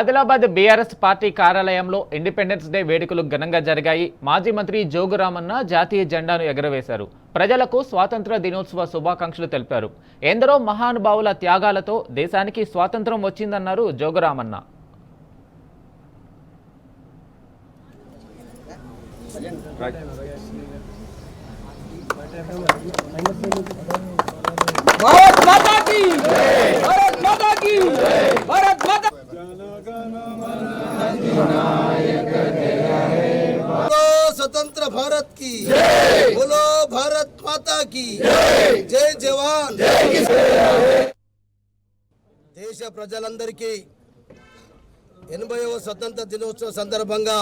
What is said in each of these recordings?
Adilabad BRS party కార్యాలయంలో independence day వేడుకలు ఘనంగా జరిగాయి. మాజీ మంత్రి జోగురామన్న జాతీయ జెండాను ఎగురవేశారు. ప్రజలకు స్వాతంత్ర దినోత్సవ శుభాకాంక్షలు తెలిపారు. ఎందరో మహానుభావుల త్యాగాలతో దేశానికి స్వాతంత్రం వచ్చిందన్నారు జోగురామన్న. स्वतंत्र भारत की बोलो, भारत माता की जय जवान. దేశ ప్రజలందరికీ 80వ స్వతంత్ర దినోత్సవ సందర్భంగా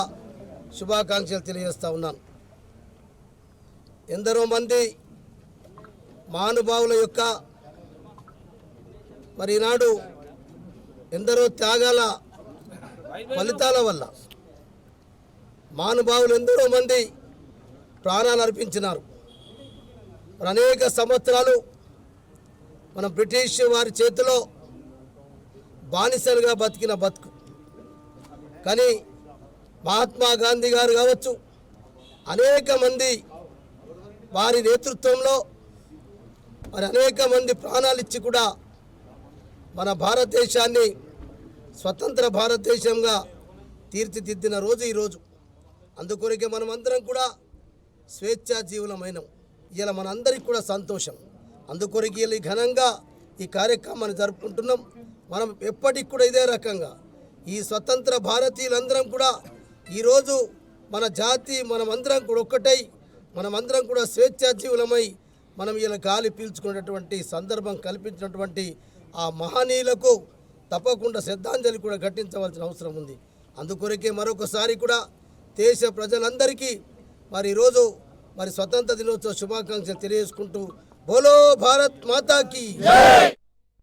శుభాకాంక్షలు తెలియజేస్తా ఉన్నాను. ఎందరో మంది మహానుభావుల యొక్క మరి ఈనాడు ఎందరో త్యాగాల ఫలితాల వల్ల మహానుభావులు ఎందరో మంది ప్రాణాలు అర్పించినారు. అనేక సంవత్సరాలు మనం బ్రిటిష్ వారి చేతిలో బానిసలుగా బతికిన బతుకు. కానీ మహాత్మా గాంధీ గారు కావచ్చు, అనేక మంది వారి నేతృత్వంలో మరి అనేక మంది ప్రాణాలు ఇచ్చి కూడా మన భారతదేశాన్ని స్వతంత్ర భారతదేశంగా తీర్చిదిద్దిన రోజు ఈరోజు. అందుకొరకే మనమందరం కూడా స్వేచ్ఛా జీవులమైనం. ఇలా మనందరికీ కూడా సంతోషం. అందుకొరకే ఇలా ఘనంగా ఈ కార్యక్రమాన్ని జరుపుకుంటున్నాం. మనం ఎప్పటికి కూడా ఇదే రకంగా ఈ స్వతంత్ర భారతీయులందరం కూడా ఈరోజు మన జాతి మనమందరం కూడా ఒక్కటై మనమందరం కూడా స్వేచ్ఛా జీవులమై మనం ఇలా గాలి పీల్చుకునేటువంటి సందర్భం కల్పించినటువంటి ఆ మహనీయులకు తప్పకుండా శ్రద్ధాంజలి కూడా ఘటించవలసిన అవసరం ఉంది. అందుకొరకే మరొకసారి కూడా దేశ ప్రజలందరికీ మరి ఈరోజు మరి స్వతంత్ర దినోత్సవ శుభాకాంక్షలు తెలియజేసుకుంటూ బోలో భారత్ మాతాకి.